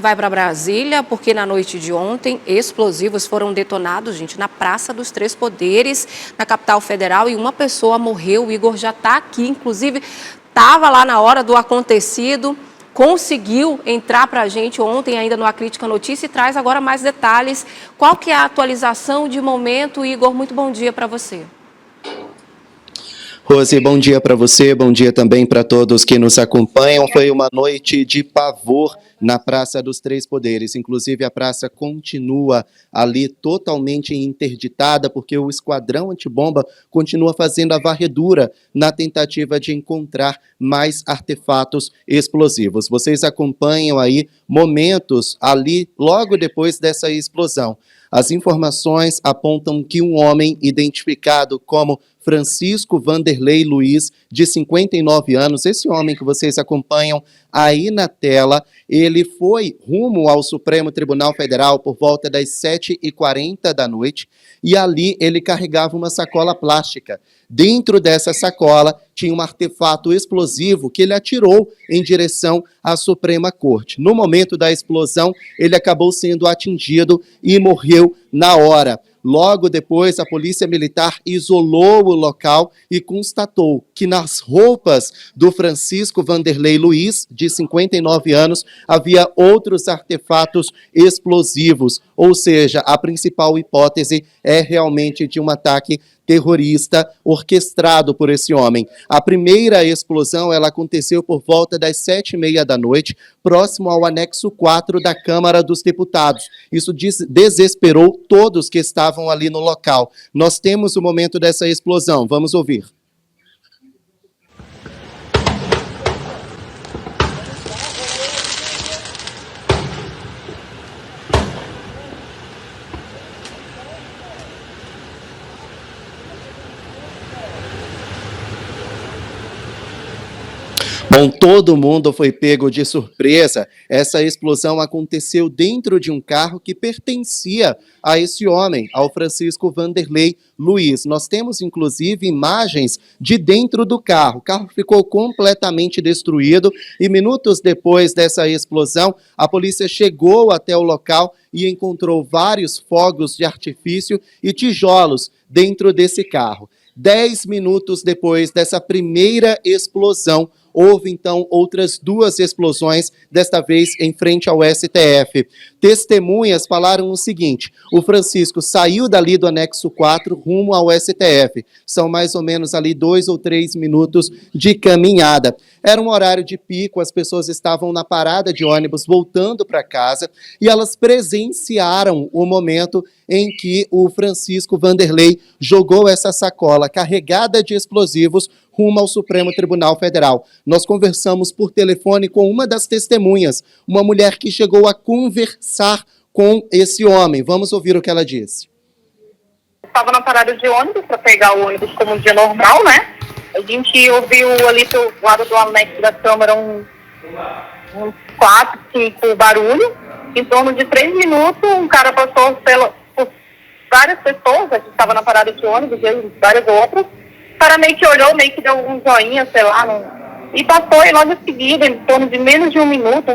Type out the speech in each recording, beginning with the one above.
vai para Brasília, porque na noite de ontem, explosivos foram detonados, gente, na Praça dos Três Poderes, na capital federal, e uma pessoa morreu. O Igor já está aqui, inclusive, estava lá na hora do acontecido, conseguiu entrar para a gente ontem ainda no A Crítica Notícia e traz agora mais detalhes. Qual que é a atualização de momento? Igor, muito bom dia para você. Rose, bom dia para você, bom dia também para todos que nos acompanham. Foi uma noite de pavor na Praça dos Três Poderes. Inclusive, a praça continua ali totalmente interditada, porque o esquadrão antibomba continua fazendo a varredura na tentativa de encontrar mais artefatos explosivos. Vocês acompanham aí momentos ali logo depois dessa explosão. As informações apontam que um homem identificado como Francisco Vanderlei Luiz, de 59 anos, esse homem que vocês acompanham aí na tela, ele foi rumo ao Supremo Tribunal Federal por volta das 7h40 da noite, e ali ele carregava uma sacola plástica. Dentro dessa sacola tinha um artefato explosivo que ele atirou em direção à Suprema Corte. No momento da explosão, ele acabou sendo atingido e morreu na hora. Logo depois, a Polícia Militar isolou o local e constatou que nas roupas do Francisco Vanderlei Luiz, de 59 anos, havia outros artefatos explosivos. Ou seja, a principal hipótese é realmente de um ataque terrorista orquestrado por esse homem. A primeira explosão ela aconteceu por volta das 7h30 da noite, próximo ao anexo 4 da Câmara dos Deputados. Isso desesperou todos que estavam ali no local. Nós temos o momento dessa explosão. Vamos ouvir. Bom, todo mundo foi pego de surpresa. Essa explosão aconteceu dentro de um carro que pertencia a esse homem, ao Francisco Vanderlei Luiz. Nós temos, inclusive, imagens de dentro do carro. O carro ficou completamente destruído e minutos depois dessa explosão, a polícia chegou até o local e encontrou vários fogos de artifício e tijolos dentro desse carro. 10 minutos depois dessa primeira explosão, houve, então, outras duas explosões, desta vez em frente ao STF. Testemunhas falaram o seguinte: o Francisco saiu dali do anexo 4 rumo ao STF. São mais ou menos ali 2 ou 3 minutos de caminhada. Era um horário de pico, as pessoas estavam na parada de ônibus voltando para casa e elas presenciaram o momento em que o Francisco Vanderlei jogou essa sacola carregada de explosivos rumo ao Supremo Tribunal Federal. Nós conversamos por telefone com uma das testemunhas, uma mulher que chegou a conversar com esse homem. Vamos ouvir o que ela disse. Estava na parada de ônibus para pegar o ônibus como um dia normal, né? A gente ouviu ali do lado do anexo da Câmara uns 4, 5 barulhos. Em torno de 3 minutos, um cara passou por várias pessoas, a gente estava na parada de ônibus, e várias outras. O cara meio que olhou, meio que deu um joinha, sei lá, e passou, e logo em seguida, em torno de menos de um minuto,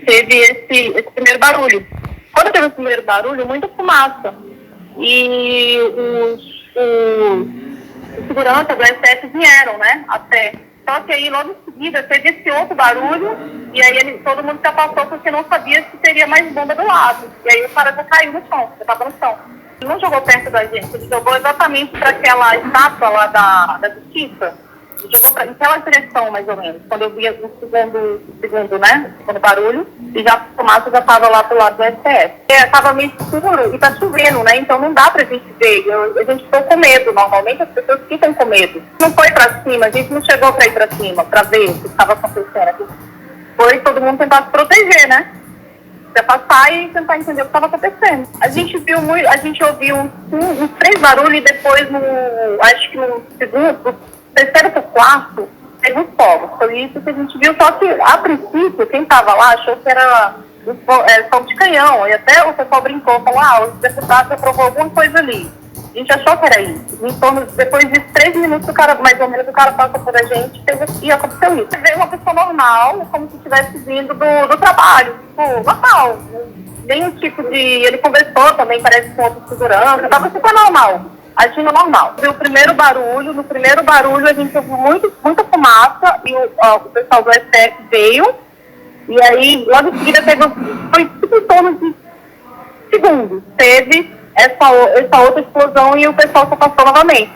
teve esse primeiro barulho. Quando teve o primeiro barulho, muita fumaça. E os seguranças do SF vieram, né, até. Só que aí, logo em seguida, teve esse outro barulho, e aí todo mundo se afastou porque não sabia se teria mais bomba do lado. E aí o cara já caiu no chão, já estava no chão. Ele não jogou perto da gente, ele jogou exatamente para aquela estátua lá da Justiça. Ele jogou para aquela direção, mais ou menos. Quando eu vi o segundo, né? O segundo barulho, e já a fumaça já estava lá pro lado do STF. Estava meio escuro e tá chovendo, né? Então não dá pra gente ver. A gente ficou com medo. Normalmente as pessoas ficam com medo. Não foi para cima, a gente não chegou para ir para cima, para ver o que estava acontecendo. Foi todo mundo tentar se proteger, né? Pra passar e tentar entender o que estava acontecendo. A gente ouviu uns 3 barulhos e depois, acho que no terceiro para o quarto, teve uns fogos. Foi isso que a gente viu, só que a princípio, quem estava lá achou que era fogo de canhão. E até o pessoal brincou, falou, os deputados aprovou alguma coisa ali. A gente achou que era isso. Em torno, depois de 3 minutos, o cara, mais ou menos, o cara passou por a gente e aconteceu isso. Veio uma pessoa normal, como se estivesse vindo do trabalho, tipo, normal. Nenhum tipo de... Ele conversou também, parece, com outro segurança, tava super normal, agindo normal. Viu o primeiro barulho, no primeiro barulho a gente ouviu muita fumaça e o pessoal do STF veio, e aí logo em seguida foi tipo em torno de segundos, teve essa outra explosão e o pessoal se afastou novamente.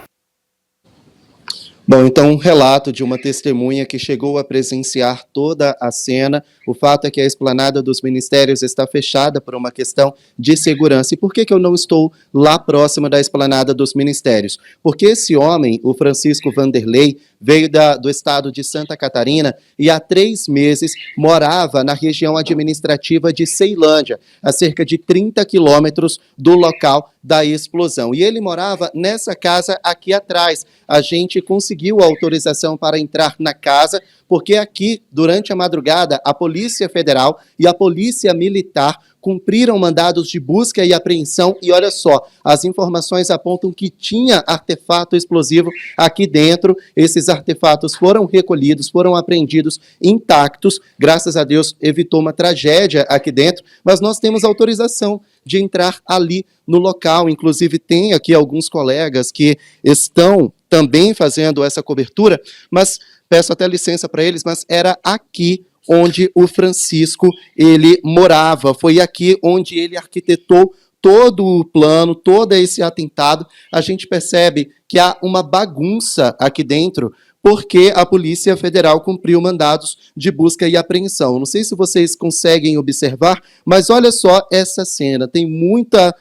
Bom, então um relato de uma testemunha que chegou a presenciar toda a cena. O fato é que a esplanada dos ministérios está fechada por uma questão de segurança. E por que eu não estou lá próxima da esplanada dos ministérios? Porque esse homem, o Francisco Vanderlei, veio do estado de Santa Catarina e há 3 meses morava na região administrativa de Ceilândia, a cerca de 30 quilômetros do local da explosão. E ele morava nessa casa aqui atrás. A gente conseguiu a autorização para entrar na casa, porque aqui, durante a madrugada, a Polícia Federal e a Polícia Militar cumpriram mandados de busca e apreensão, e olha só, as informações apontam que tinha artefato explosivo aqui dentro. Esses artefatos foram recolhidos, foram apreendidos intactos, graças a Deus evitou uma tragédia aqui dentro, mas nós temos autorização de entrar ali no local. Inclusive tem aqui alguns colegas que estão também fazendo essa cobertura, mas peço até licença para eles, mas era aqui onde o Francisco ele morava, foi aqui onde ele arquitetou todo o plano, todo esse atentado. A gente percebe que há uma bagunça aqui dentro, porque a Polícia Federal cumpriu mandados de busca e apreensão. Não sei se vocês conseguem observar, mas olha só essa cena, tem muita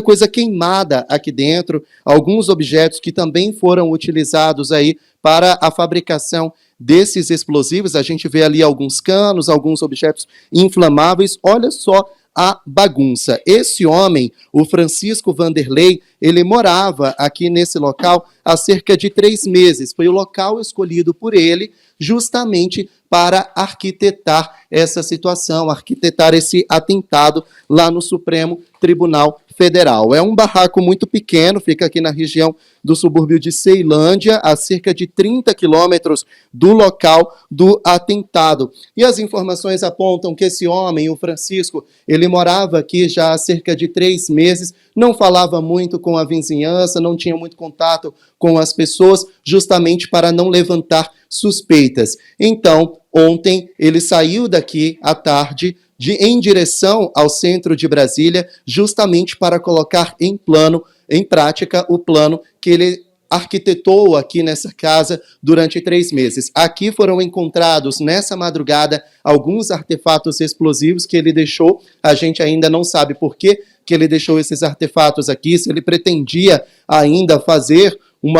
coisa queimada aqui dentro, alguns objetos que também foram utilizados aí para a fabricação desses explosivos. A gente vê ali alguns canos, alguns objetos inflamáveis. Olha só a bagunça. Esse homem, o Francisco Vanderlei, ele morava aqui nesse local há cerca de 3 meses. Foi o local escolhido por ele justamente para arquitetar essa situação, arquitetar esse atentado lá no Supremo Tribunal Federal. É um barraco muito pequeno, fica aqui na região do subúrbio de Ceilândia, a cerca de 30 quilômetros do local do atentado. E as informações apontam que esse homem, o Francisco, ele morava aqui já há cerca de 3 meses, não falava muito com a vizinhança, não tinha muito contato com as pessoas, justamente para não levantar suspeitas. Então, ontem, ele saiu daqui à tarde em direção ao centro de Brasília, justamente para colocar em prática o plano que ele arquitetou aqui nessa casa durante 3 meses. Aqui foram encontrados, nessa madrugada, alguns artefatos explosivos que ele deixou. A gente ainda não sabe por que ele deixou esses artefatos aqui, se ele pretendia ainda fazer um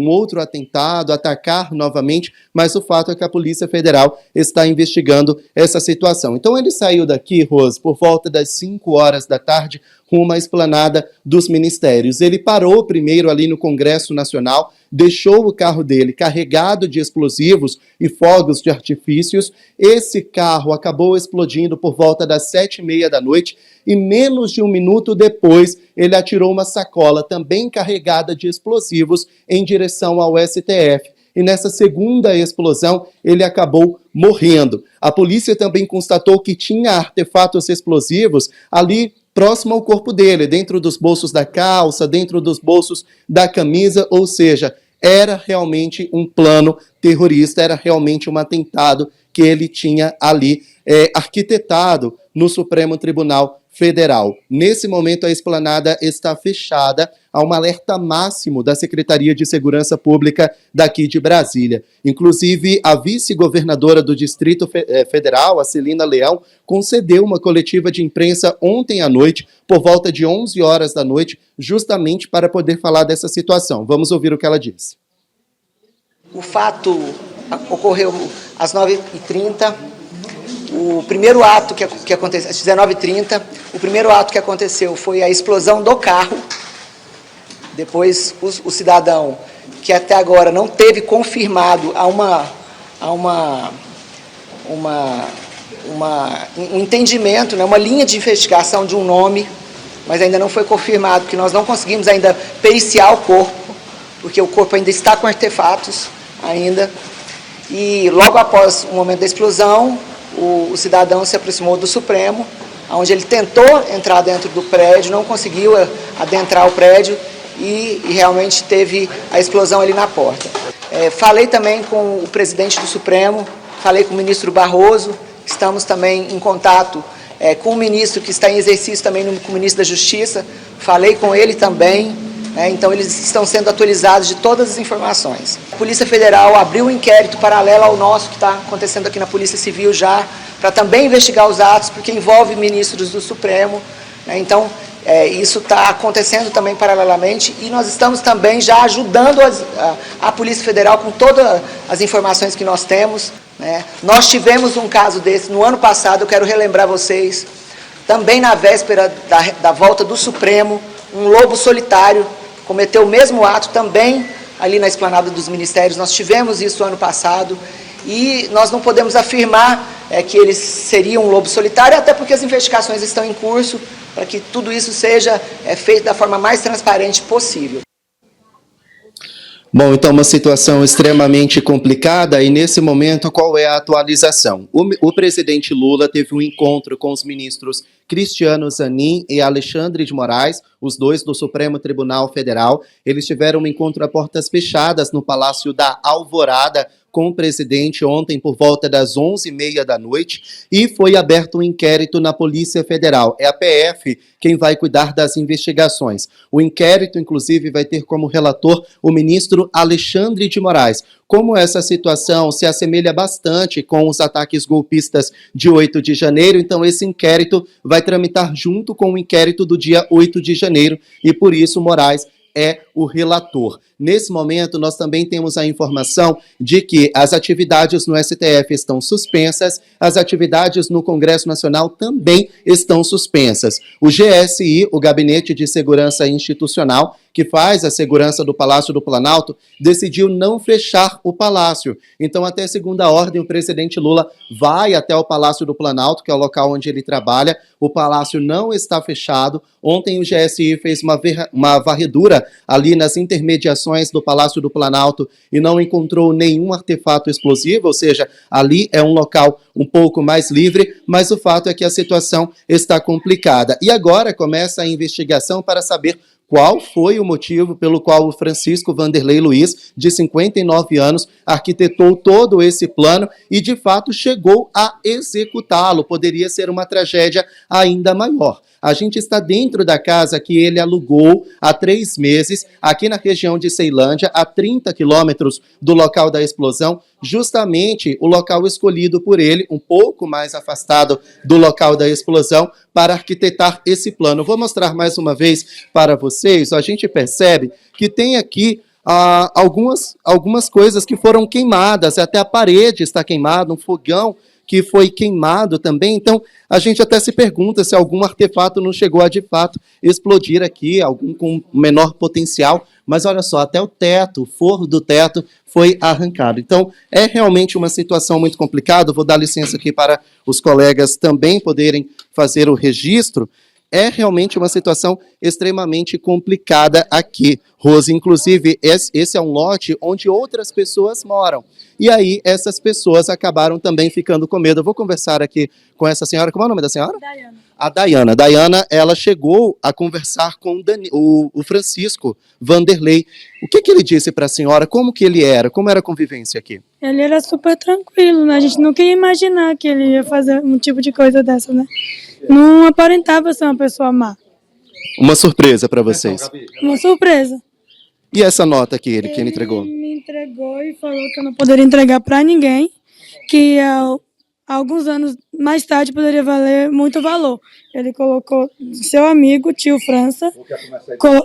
outro atentado, atacar novamente, mas o fato é que a Polícia Federal está investigando essa situação. Então ele saiu daqui, Rose, por volta das 5 horas da tarde, rumo à esplanada dos ministérios. Ele parou primeiro ali no Congresso Nacional, deixou o carro dele carregado de explosivos e fogos de artifícios. Esse carro acabou explodindo por volta das 7h30 da noite e menos de 1 minuto depois ele atirou uma sacola também carregada de explosivos em direção ao STF. E nessa segunda explosão ele acabou morrendo. A polícia também constatou que tinha artefatos explosivos ali próximo ao corpo dele, dentro dos bolsos da calça, dentro dos bolsos da camisa, ou seja, era realmente um plano terrorista, era realmente um atentado que ele tinha ali arquitetado no Supremo Tribunal Federal. Nesse momento, a esplanada está fechada. Há um alerta máximo da Secretaria de Segurança Pública daqui de Brasília. Inclusive, a vice-governadora do Distrito Federal, a Celina Leão, concedeu uma coletiva de imprensa ontem à noite, por volta de 11 horas da noite, justamente para poder falar dessa situação. Vamos ouvir o que ela disse. O fato ocorreu às 9h30. O primeiro ato que aconteceu, às 19h30, o primeiro ato que aconteceu foi a explosão do carro. Depois, o cidadão, que até agora não teve confirmado um entendimento, né, uma linha de investigação de um nome mas ainda não foi confirmado, porque nós não conseguimos ainda periciar o corpo, porque o corpo ainda está com artefatos ainda. E logo após o momento da explosão, o cidadão se aproximou do Supremo, onde ele tentou entrar dentro do prédio, não conseguiu adentrar o prédio e realmente teve a explosão ali na porta. Falei também com o presidente do Supremo, falei com o ministro Barroso, estamos também em contato com o ministro que está em exercício também, com o ministro da Justiça, falei com ele também, então eles estão sendo atualizados de todas as informações. A Polícia Federal abriu um inquérito paralelo ao nosso, que está acontecendo aqui na Polícia Civil já, para também investigar os atos, porque envolve ministros do Supremo, então isso está acontecendo também paralelamente, e nós estamos também já ajudando a Polícia Federal com todas as informações que nós temos. Nós tivemos um caso desse no ano passado, eu quero relembrar vocês, também na véspera da volta do Supremo, um lobo solitário cometeu o mesmo ato também ali na esplanada dos ministérios. Nós tivemos isso ano passado e nós não podemos afirmar que ele seria um lobo solitário, até porque as investigações estão em curso para que tudo isso seja feito da forma mais transparente possível. Bom, então uma situação extremamente complicada e nesse momento qual é a atualização? O presidente Lula teve um encontro com os ministros Cristiano Zanin e Alexandre de Moraes, os dois do Supremo Tribunal Federal. Eles tiveram um encontro a portas fechadas no Palácio da Alvorada com o presidente ontem por volta das 11h30 da noite e foi aberto um inquérito na Polícia Federal. É a PF quem vai cuidar das investigações. O inquérito, inclusive, vai ter como relator o ministro Alexandre de Moraes. Como essa situação se assemelha bastante com os ataques golpistas de 8 de janeiro, então esse inquérito vai tramitar junto com o inquérito do dia 8 de janeiro e, por isso, Moraes é o relator. Nesse momento, nós também temos a informação de que as atividades no STF estão suspensas, as atividades no Congresso Nacional também estão suspensas. O GSI, o Gabinete de Segurança Institucional, que faz a segurança do Palácio do Planalto, decidiu não fechar o Palácio. Então, até segunda ordem, o presidente Lula vai até o Palácio do Planalto, que é o local onde ele trabalha. O Palácio não está fechado. Ontem o GSI fez uma varredura ali nas intermediações do Palácio do Planalto e não encontrou nenhum artefato explosivo, ou seja, ali é um local um pouco mais livre, mas o fato é que a situação está complicada. E agora começa a investigação para saber qual foi o motivo pelo qual o Francisco Vanderlei Luiz, de 59 anos, arquitetou todo esse plano e, de fato, chegou a executá-lo. Poderia ser uma tragédia ainda maior. A gente está dentro da casa que ele alugou há 3 meses, aqui na região de Ceilândia, a 30 quilômetros do local da explosão, justamente o local escolhido por ele, um pouco mais afastado do local da explosão, para arquitetar esse plano. Vou mostrar mais uma vez para vocês. A gente percebe que tem aqui algumas coisas que foram queimadas, até a parede está queimada, um fogão que foi queimado também. Então, a gente até se pergunta se algum artefato não chegou a, de fato, explodir aqui, algum com menor potencial. Mas olha só, até o teto, o forro do teto foi arrancado. Então, é realmente uma situação muito complicada. Vou dar licença aqui para os colegas também poderem fazer o registro. É realmente uma situação extremamente complicada aqui, Rose. Inclusive, esse é um lote onde outras pessoas moram. E aí, essas pessoas acabaram também ficando com medo. Eu vou conversar aqui com essa senhora. Como é o nome da senhora? Daiana. A Daiana. Daiana, ela chegou a conversar com o Francisco Vanderlei. O que ele disse para a senhora? Como que ele era? Como era a convivência aqui? Ele era super tranquilo, né? A gente nunca ia imaginar que ele ia fazer um tipo de coisa dessa, né? Não aparentava ser uma pessoa má. Uma surpresa para vocês. Uma surpresa. E essa nota aqui, que ele entregou? Ele me entregou e falou que eu não poderia entregar para ninguém, que alguns anos mais tarde poderia valer muito valor. Ele colocou seu amigo, tio França,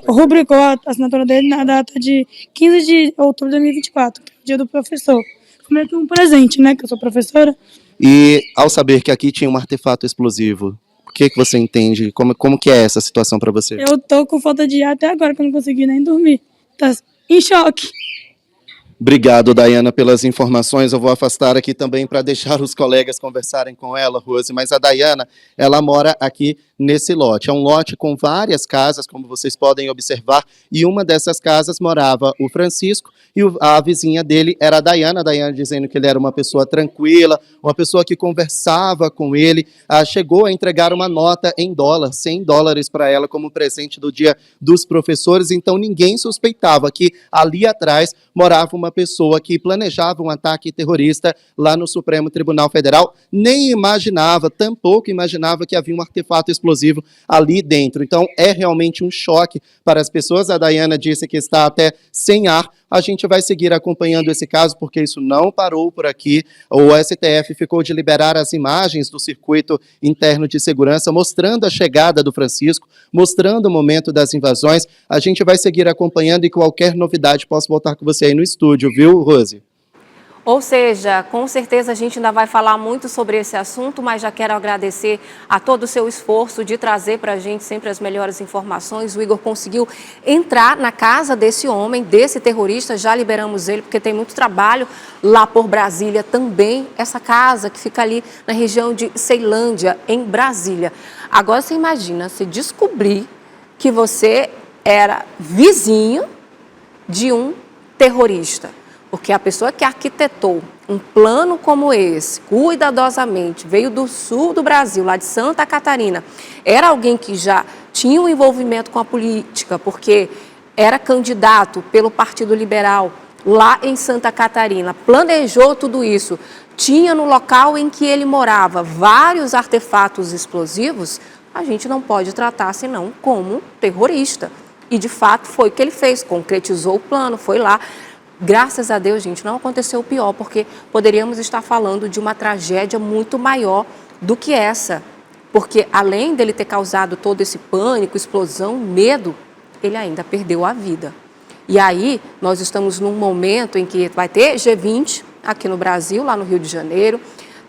rubricou a assinatura dele na data de 15 de outubro de 2024, que é o dia do professor. Foi meio que um presente, né, que eu sou professora. E ao saber que aqui tinha um artefato explosivo, o que você entende? Como que é essa situação para você? Eu tô com falta de ar até agora, que eu não consegui nem dormir. Tá em choque. Obrigado, Dayana, pelas informações. Eu vou afastar aqui também para deixar os colegas conversarem com ela, Rose, mas a Dayana, ela mora aqui nesse lote. É um lote com várias casas, como vocês podem observar, e uma dessas casas morava o Francisco e a vizinha dele era a Dayana dizendo que ele era uma pessoa tranquila, uma pessoa que conversava com ele, chegou a entregar uma nota em dólar, $100 para ela como presente do Dia dos Professores, então ninguém suspeitava que ali atrás morava uma pessoa que planejava um ataque terrorista lá no Supremo Tribunal Federal, nem imaginava, tampouco imaginava que havia um artefato explosivo ali dentro. Então, é realmente um choque para as pessoas. A Dayana disse que está até sem ar. A gente vai seguir acompanhando esse caso, porque isso não parou por aqui. O STF ficou de liberar as imagens do circuito interno de segurança, mostrando a chegada do Francisco, mostrando o momento das invasões. A gente vai seguir acompanhando e qualquer novidade posso voltar com você aí no estúdio, viu, Rose? Ou seja, com certeza a gente ainda vai falar muito sobre esse assunto, mas já quero agradecer a todo o seu esforço de trazer para a gente sempre as melhores informações. O Igor conseguiu entrar na casa desse homem, desse terrorista, já liberamos ele, porque tem muito trabalho lá por Brasília também, essa casa que fica ali na região de Ceilândia, em Brasília. Agora você imagina, se descobrir que você era vizinho de um terrorista. Porque a pessoa que arquitetou um plano como esse, cuidadosamente, veio do sul do Brasil, lá de Santa Catarina, era alguém que já tinha um envolvimento com a política, porque era candidato pelo Partido Liberal lá em Santa Catarina, planejou tudo isso, tinha no local em que ele morava vários artefatos explosivos, a gente não pode tratar senão como terrorista. E de fato foi o que ele fez, concretizou o plano, foi lá. Graças a Deus, gente, não aconteceu o pior, porque poderíamos estar falando de uma tragédia muito maior do que essa. Porque além dele ter causado todo esse pânico, explosão, medo, ele ainda perdeu a vida. E aí, nós estamos num momento em que vai ter G20 aqui no Brasil, lá no Rio de Janeiro.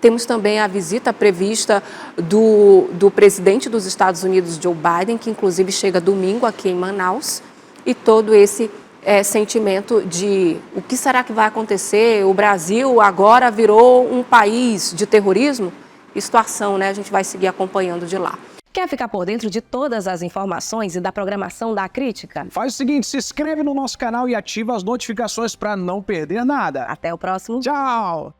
Temos também a visita prevista do presidente dos Estados Unidos, Joe Biden, que inclusive chega domingo aqui em Manaus, e todo esse sentimento de o que será que vai acontecer? O Brasil agora virou um país de terrorismo? E situação, né? A gente vai seguir acompanhando de lá. Quer ficar por dentro de todas as informações e da programação da Crítica? Faz o seguinte, se inscreve no nosso canal e ativa as notificações para não perder nada. Até o próximo. Tchau!